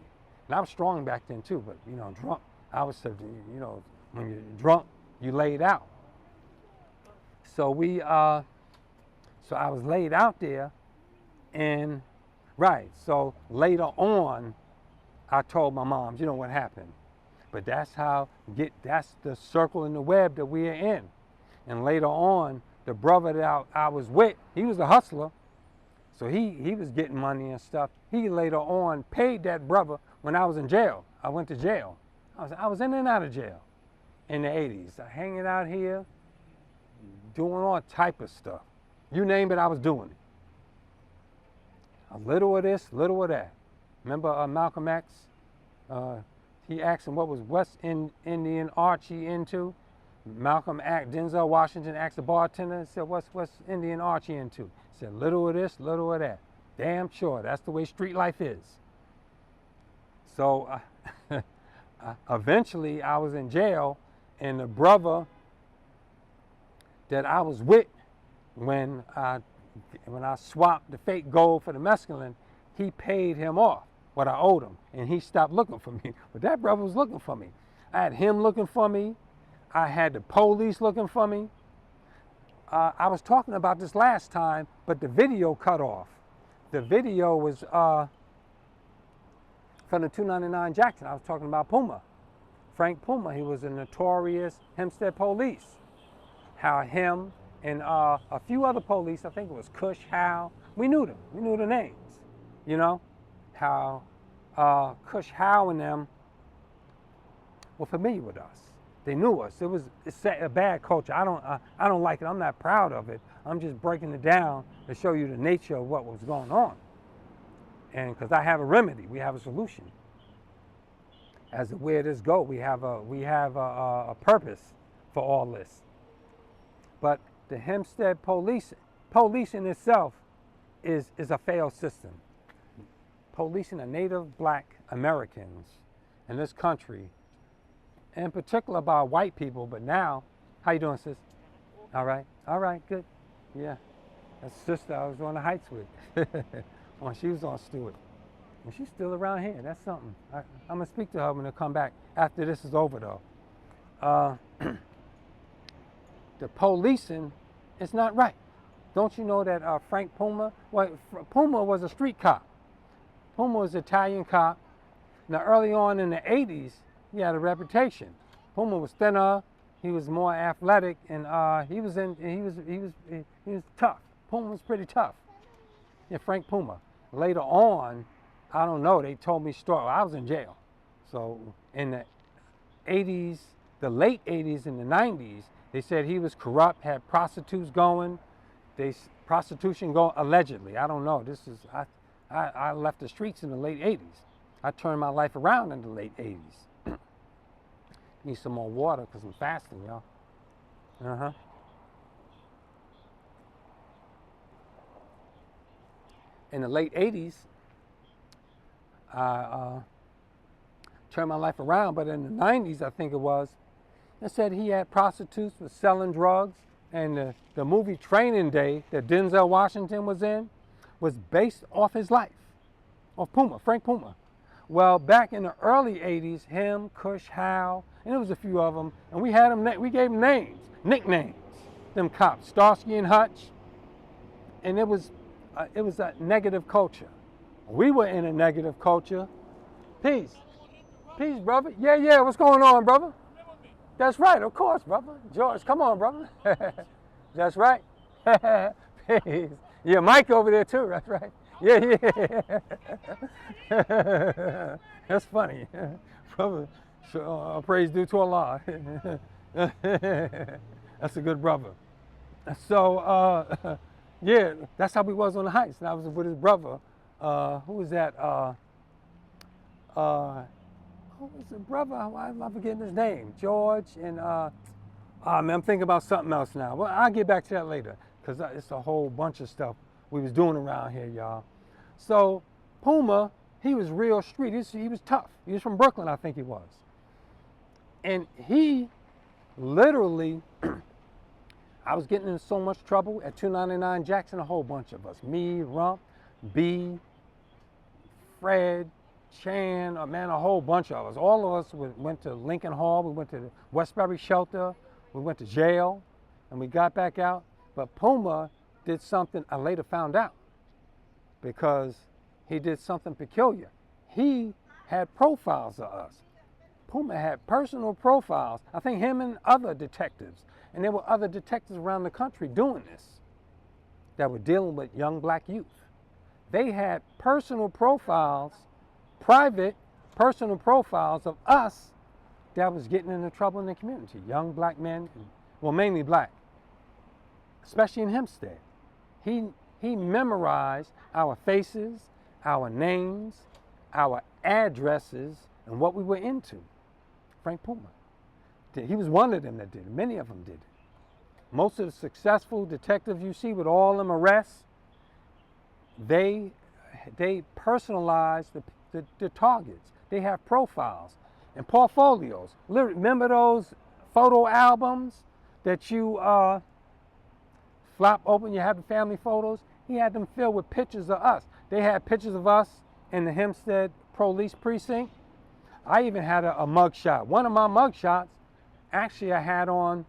And I was strong back then too, but drunk. I was, when you're drunk, you laid out. So so I was laid out there, and so later on, I told my mom, what happened. But that's the circle in the web that we are in. And later on, the brother that I was with, he was a hustler. So he was getting money and stuff. He later on paid that brother when I was in jail. I went to jail. I was in and out of jail in the 80s. Hanging out here, doing all type of stuff. You name it, I was doing it. A little of this, little of that. Remember Malcolm X? He asked him what was West Indian Archie into. Malcolm asked, Denzel Washington asked the bartender, and said, what's Indian Archie into? He said, little of this, little of that. Damn sure, that's the way street life is. So eventually I was in jail, and the brother that I was with when I swapped the fake gold for the mescaline, he paid him off what I owed him, and he stopped looking for me. But that brother was looking for me. I had him looking for me. I had the police looking for me. I was talking about this last time, but the video cut off. The video was from the 299 Jackson. I was talking about Puma. Frank Puma, he was a notorious Hemsptead police. How him and a few other police, I think it was Cush, Howe, we knew them. We knew the names, how Cush, Howe and them were familiar with us. They knew us. It's a bad culture. I don't like it. I'm not proud of it. I'm just breaking it down to show you the nature of what was going on. And because I have a remedy, we have a solution. As to where this goes, we have a purpose for all this. But the Hemsptead policing itself is a failed system. Policing the native black Americans in this country, in particular by white people, but now, how you doing, sis? All right, good. Yeah, that's sister I was on the Heights with. When she was on Stewart. And she's still around here, that's something. I'm gonna speak to her when I come back after this is over though. The policing is not right. Don't you know that Frank Puma, Puma was a street cop. Puma was an Italian cop. Now early on in the 80s, he had a reputation. Puma was thinner, he was more athletic, and he was tough. Puma was pretty tough. Yeah, Frank Puma. Later on, I don't know, they told me story. I was in jail. So in the 80s, the late 80s and the 90s, they said he was corrupt, had prostitutes going. Prostitution going, allegedly. I don't know. I left the streets in the late 80s. I turned my life around in the late 80s. Need some more water because I'm fasting, y'all. In the late 80s, I turned my life around, but in the 90s, I think it was, they said he had prostitutes, was selling drugs, and the movie Training Day that Denzel Washington was in was based off his life, of Puma, Frank Puma. Well, back in the early 80s, him, Cush, Howe, and there was a few of them, and we gave them names, nicknames, them cops, Starsky and Hutch, and it was a negative culture. A We were in a negative culture. Peace. Peace, brother. Yeah, yeah. What's going on, brother? That's right, of course, brother. George, come on, brother. That's right. Peace. Yeah, Mike over there too. That's right. Yeah, yeah. That's funny, brother. So, praise due to Allah. That's a good brother. So, yeah, that's how we was on the heights. And I was with his brother. Who was that? Who was the brother? Why am I forgetting his name? George and man, I'm thinking about something else now. Well, I'll get back to that later because it's a whole bunch of stuff we was doing around here, y'all. So Puma, he was real street. He was tough. He was from Brooklyn, I think he was. And he literally, I was getting in so much trouble at 299 Jackson, a whole bunch of us. Me, Rump, B, Fred, Chan, man, a whole bunch of us. All of us went to Lincoln Hall. We went to the Westbury shelter. We went to jail, and we got back out. But Puma did something I later found out because he did something peculiar. He had profiles of us. Puma had personal profiles. I think him and other detectives. And there were other detectives around the country doing this that were dealing with young black youth. They had personal profiles, private personal profiles of us that was getting into trouble in the community. Young black men, well, mainly black, especially in Hempstead. He memorized our faces, our names, our addresses, and what we were into. Frank Puma. He was one of them that did it. Many of them did it. Most of the successful detectives you see with all them arrests, they personalize the targets. They have profiles and portfolios. Remember those photo albums that you flop open, you have the family photos? He had them filled with pictures of us. They had pictures of us in the Hempstead Police Precinct. I even had a mug shot. One of my mug shots, actually I had an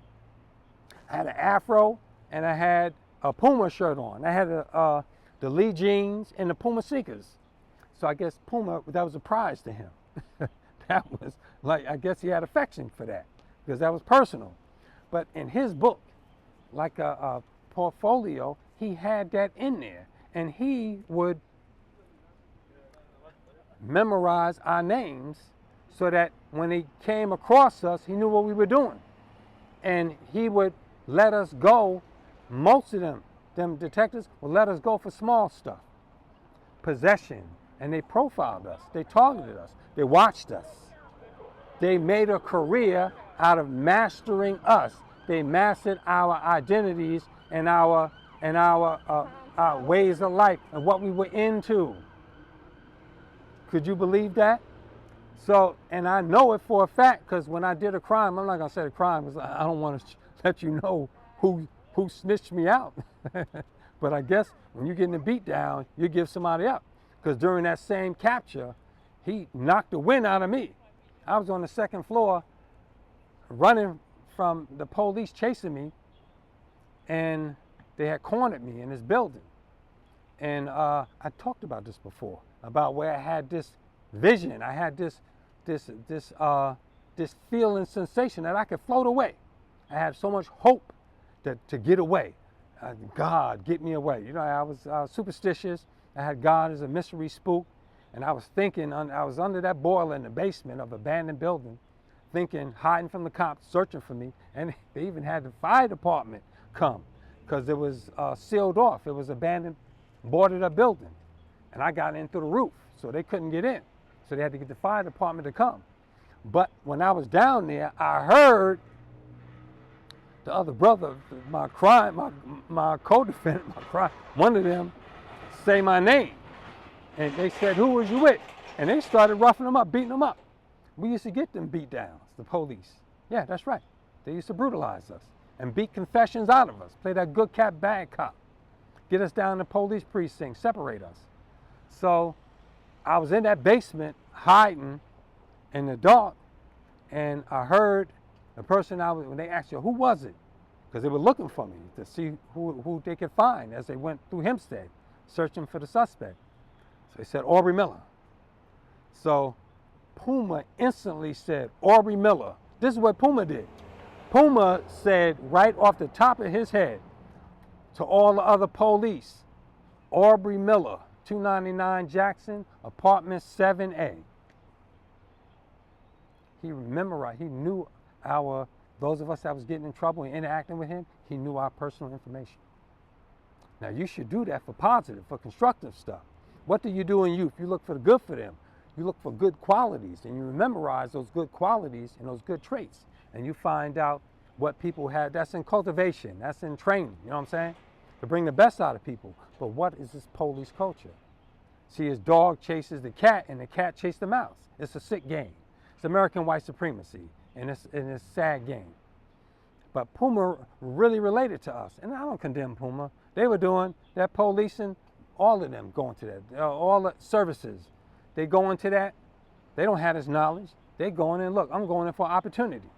afro and I had a Puma shirt on. I had the Lee jeans and the Puma sneakers. So I guess Puma, that was a prize to him. That was like, I guess he had affection for that because that was personal. But in his book, like a portfolio, he had that in there. And he would memorize our names so that when he came across us, he knew what we were doing. And he would let us go, most of them detectives would let us go for small stuff, possession, and they profiled us, they targeted us, they watched us. They made a career out of mastering us. They mastered our identities and our ways of life and what we were into. Could you believe that? So, and I know it for a fact because when I did a crime, I'm not gonna say the crime because I don't want to let you know who snitched me out. But I guess when you're getting a beat down, you give somebody up. Because during that same capture, he knocked the wind out of me. I was on the second floor running from the police chasing me, and they had cornered me in this building. And I talked about this before, about where I had this vision. I had this feeling sensation that I could float away. I had so much hope to get away. God, get me away. You know, I was superstitious. I had God as a mystery spook. And I was thinking, I was under that boiler in the basement of an abandoned building, thinking, hiding from the cops, searching for me. And they even had the fire department come because it was sealed off. It was abandoned, boarded up building. And I got in through the roof, so they couldn't get in. So they had to get the fire department to come. But when I was down there, I heard the other brother, my co-defendant, one of them say my name. And they said, who was you with? And they started roughing them up, beating them up. We used to get them beat downs, the police. Yeah, that's right. They used to brutalize us and beat confessions out of us, play that good cop, bad cop, get us down to police precinct, separate us. So I was in that basement hiding in the dark, and I heard the person when they asked you, who was it? Because they were looking for me to see who they could find as they went through Hempstead, searching for the suspect. So they said Aubrey Miller. So Puma instantly said, Aubrey Miller. This is what Puma did. Puma said right off the top of his head to all the other police, Aubrey Miller, 299 Jackson, apartment 7A. He memorized, he knew those of us that was getting in trouble and interacting with him, he knew our personal information. Now you should do that for positive, for constructive stuff. What do you do in youth? You look for the good for them. You look for good qualities and you memorize those good qualities and those good traits. And you find out what people had. That's in cultivation, that's in training, you know what I'm saying? To bring the best out of people. But what is this police culture? See, his dog chases the cat and the cat chases the mouse. It's a sick game. It's American white supremacy and it's a sad game. But Puma really related to us. And I don't condemn Puma. They were doing that policing, all of them going to that, all the services. They go into that. They don't have this knowledge. They go in and look, I'm going in for opportunity.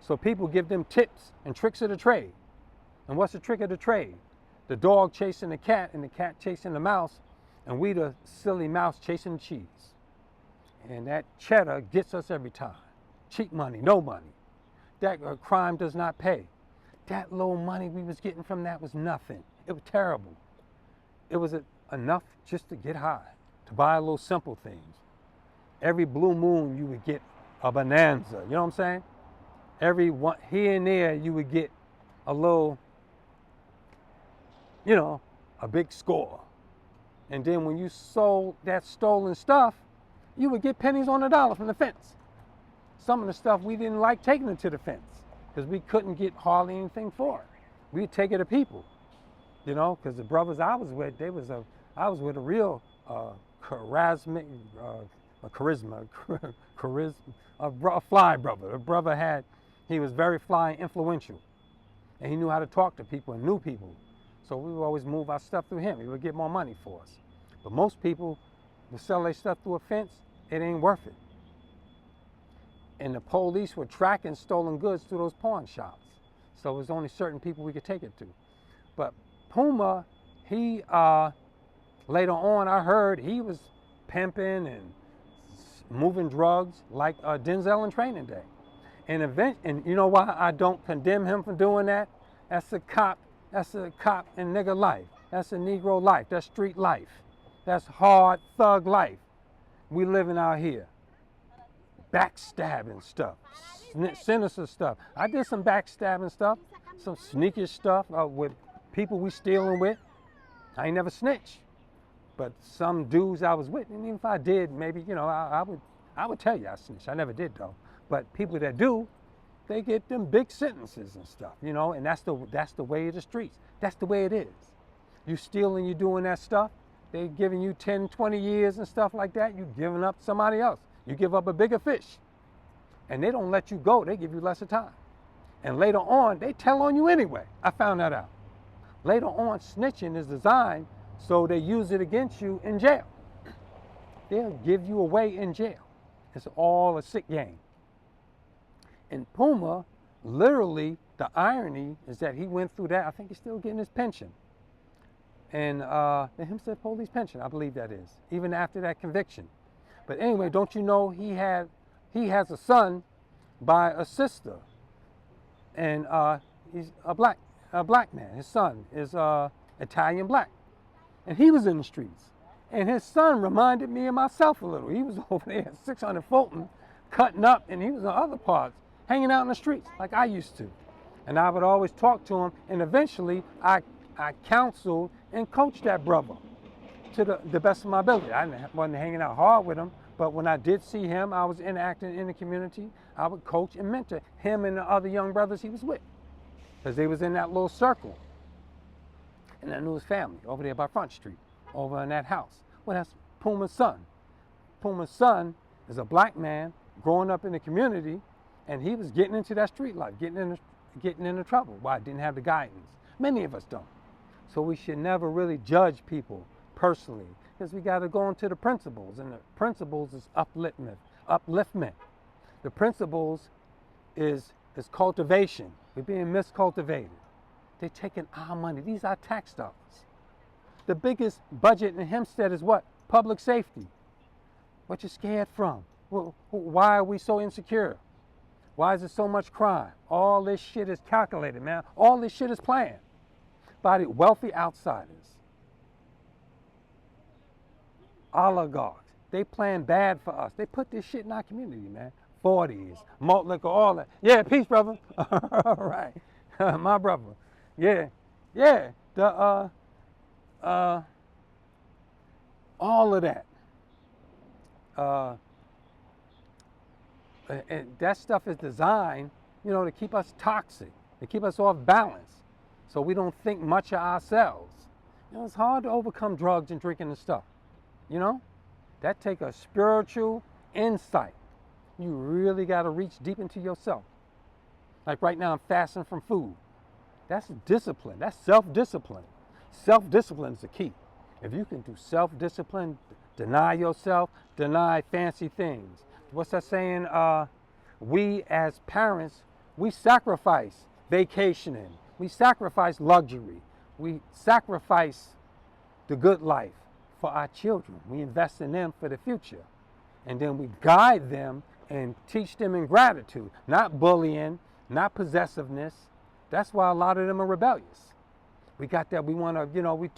So people give them tips and tricks of the trade. And what's the trick of the trade? The dog chasing the cat and the cat chasing the mouse, and we the silly mouse chasing the cheese. And that cheddar gets us every time. Cheap money, no money. That crime does not pay. That little money we was getting from that was nothing. It was terrible. It was enough just to get high, to buy a little simple things. Every blue moon you would get a bonanza, you know what I'm saying? Every one, here and there you would get a little, you know, a big score. And then when you sold that stolen stuff, you would get pennies on the dollar from the fence. Some of the stuff we didn't like taking it to the fence because we couldn't get hardly anything for it. We'd take it to people, you know, because the brothers I was with, I was with a real charisma, a fly brother. The brother he was very fly and influential. And he knew how to talk to people and knew people. So we would always move our stuff through him. He would get more money for us. But most people would sell their stuff through a fence, it ain't worth it. And the police were tracking stolen goods through those pawn shops. So it was only certain people we could take it to. But Puma, he, later on, I heard he was pimping and moving drugs like Denzel in Training Day. And you know why I don't condemn him for doing that? That's a cop and nigga life. That's a Negro life. That's street life. That's hard thug life. We living out here. Backstabbing stuff, sinister stuff. I did some backstabbing stuff, some sneaky stuff with people we stealing with. I ain't never snitched, but some dudes I was with, and even if I did, maybe, you know, I would tell you I snitched. I never did though. But people that do, they get them big sentences and stuff, you know, and that's the way of the streets. That's the way it is. You stealing, you doing that stuff, they giving you 10, 20 years and stuff like that, you giving up to somebody else. You give up a bigger fish. And they don't let you go, they give you lesser time. And later on, they tell on you anyway. I found that out. Later on, snitching is designed so they use it against you in jail. They'll give you away in jail. It's all a sick game. And Puma, literally, the irony is that he went through that. I think he's still getting his pension. And the Hemsptead police pension, I believe that is, even after that conviction. But anyway, don't you know he has a son by a sister. And he's a black man. His son is Italian black. And he was in the streets. And his son reminded me of myself a little. He was over there at 600 Fulton, cutting up, and he was in other parts, hanging out in the streets like I used to. And I would always talk to him, and eventually I counseled and coached that brother to the best of my ability. I wasn't hanging out hard with him, but when I did see him, I was interacting in the community. I would coach and mentor him and the other young brothers he was with, because they was in that little circle. And I knew his family over there by Front Street, over in that house. Well, that's Puma's son. Puma's son is a black man growing up in the community, and he was getting into that street life, getting into trouble. Why? Didn't have the guidance. Many of us don't. So we should never really judge people personally, because we got to go into the principles, and the principles is upliftment. The principles is cultivation. We're being miscultivated. They're taking our money. These are tax dollars. The biggest budget in Hempstead is what? public safety. What you scared from? Why are we so insecure? Why is there so much crime? All this shit is calculated, man. All this shit is planned by the wealthy outsiders. Oligarchs. They plan bad for us. They put this shit in our community, man. 40s, malt liquor, all that. Yeah, peace, brother. All right. My brother. Yeah. Yeah. All of that. And that stuff is designed, to keep us toxic, to keep us off balance, so we don't think much of ourselves. It's hard to overcome drugs and drinking and stuff. That take a spiritual insight. You really got to reach deep into yourself. Like right now, I'm fasting from food. That's discipline. That's self-discipline. Self-discipline is the key. If you can do self-discipline, deny yourself, deny fancy things. What's that saying? We as parents, we sacrifice vacationing. We sacrifice luxury. We sacrifice the good life for our children. We invest in them for the future. And then we guide them and teach them in gratitude, not bullying, not possessiveness. That's why a lot of them are rebellious. We got that, we want to, we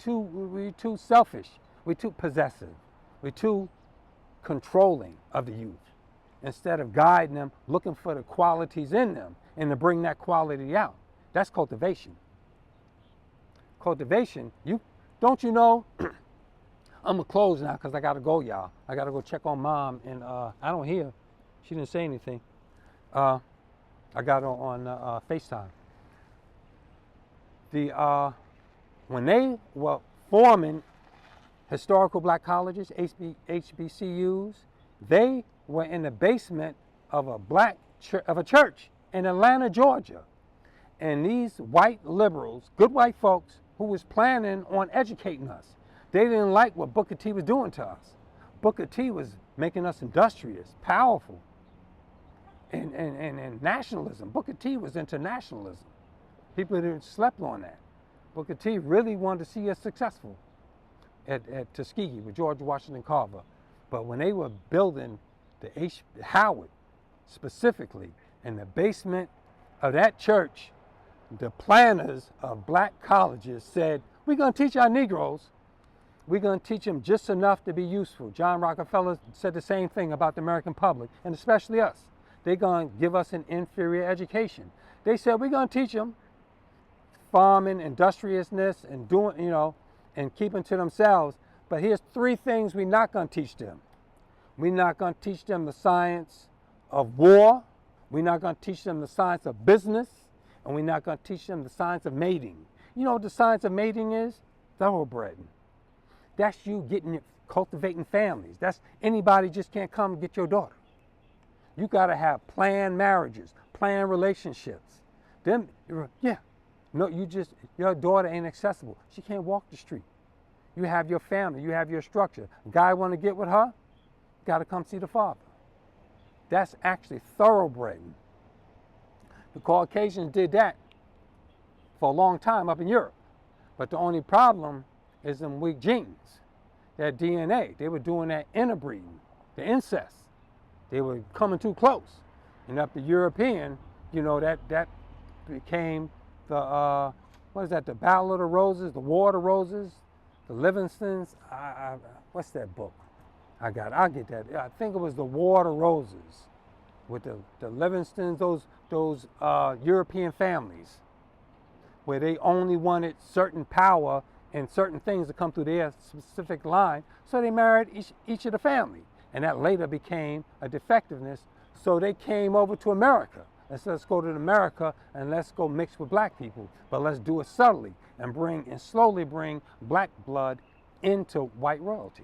too selfish. We too possessive. We too controlling of the youth. Instead of guiding them, looking for the qualities in them and to bring that quality out. That's cultivation. Cultivation, don't you know, I'm going to close now because I got to go, y'all. I got to go check on mom, and I don't hear. She didn't say anything. I got her on FaceTime. When they were forming historical black colleges, HBCUs, they were in the basement of a church in Atlanta, Georgia. And these white liberals, good white folks, who was planning on educating us, they didn't like what Booker T was doing to us. Booker T was making us industrious, powerful, and nationalism. Booker T was into nationalism. People didn't slept on that. Booker T really wanted to see us successful at Tuskegee with George Washington Carver. But when they were building the Howard, specifically, in the basement of that church, the planners of black colleges said, we're going to teach our Negroes, we're going to teach them just enough to be useful. John Rockefeller said the same thing about the American public, and especially us. They're going to give us an inferior education. They said, we're going to teach them farming, industriousness, and doing, and keeping to themselves. But here's 3 things we're not going to teach them. We're not going to teach them the science of war. We're not going to teach them the science of business. And we're not going to teach them the science of mating. You know what the science of mating is? Thoroughbred. That's you cultivating families. That's anybody just can't come and get your daughter. You got to have planned marriages, planned relationships. Your daughter ain't accessible. She can't walk the street. You have your family, you have your structure. A guy want to get with her, got to come see the father. That's actually thoroughbred. The Caucasians did that for a long time up in Europe. But the only problem is them weak genes, that DNA. They were doing that interbreeding, the incest. They were coming too close. And up the European, that became the, the Battle of the Roses, the War of the Roses, the Livingstons. What's that book? I'll get that. I think it was the War of the Roses with the Livingstons, those European families, where they only wanted certain power and certain things to come through their specific line, so they married each of the family. And that later became a defectiveness, so they came over to America. Let's go to America and let's go mix with black people, but let's do it subtly and slowly bring black blood into white royalty.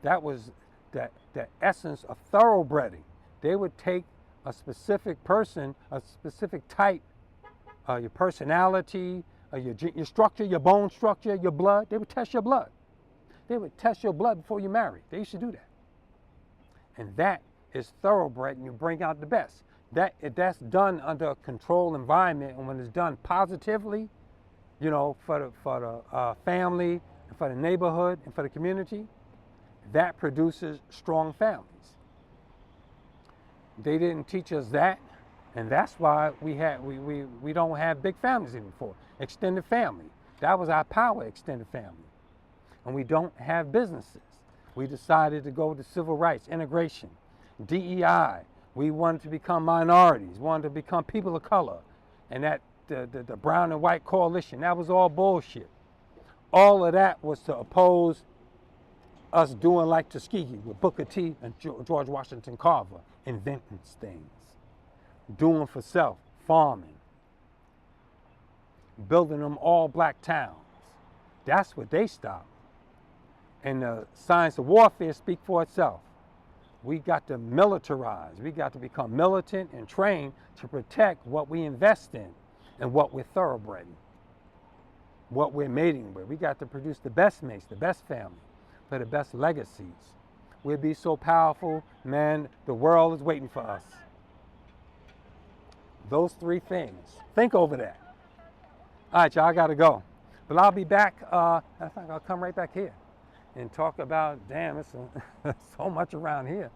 That was the essence of thoroughbreding. They would take a specific person, a specific type, your personality, your structure, your bone structure, your blood. They would test your blood. They would test your blood before you marry. They used to do that. And that is thoroughbred, and you bring out the best. That's done under a controlled environment, and when it's done positively, for the family, for the neighborhood, and for the community, that produces strong families. They didn't teach us that, and that's why we don't have big families anymore. Extended family. That was our power, extended family. And we don't have businesses. We decided to go to civil rights, integration, DEI. We wanted to become minorities, wanted to become people of color. And that the brown and white coalition, that was all bullshit. All of that was to oppose us doing like Tuskegee with Booker T and George Washington Carver, inventing things, doing for self, farming, building them all black towns. That's what they stopped. And the science of warfare speaks for itself. We got to militarize. We got to become militant and trained to protect what we invest in and what we're thoroughbred, what we're mating with. We got to produce the best mates, the best family, for the best legacies. We'll be so powerful, man, the world is waiting for us. Those three things. Think over that. All right, y'all, I got to go. But I'll be back. I think I'll come right back here and talk about, damn, it's so much around here.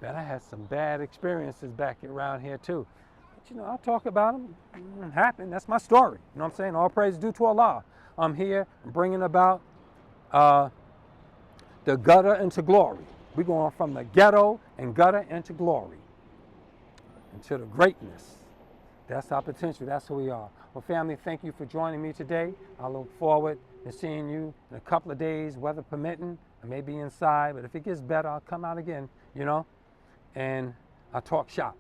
Man, I had some bad experiences back around here too. But, you know, I'll talk about them. It happened. That's my story. You know what I'm saying? All praise due to Allah. I'm here bringing about the gutter into glory. We're going from the ghetto and gutter into glory, into the greatness. That's our potential. That's who we are. Well, family, thank you for joining me today. I look forward to seeing you in a couple of days, weather permitting. I may be inside, but if it gets better, I'll come out again, you know, and I'll talk shop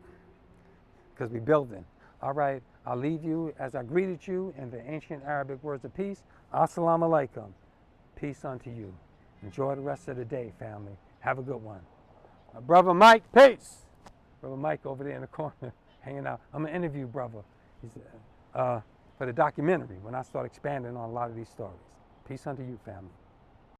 because we're building. All right, I'll leave you as I greeted you in the ancient Arabic words of peace. Assalamu alaikum. Peace unto you. Enjoy the rest of the day, family. Have a good one. Brother Mike, peace. Brother Mike over there in the corner hanging out. I'm going to interview brother. He's for the documentary when I start expanding on a lot of these stories. Peace unto you, family.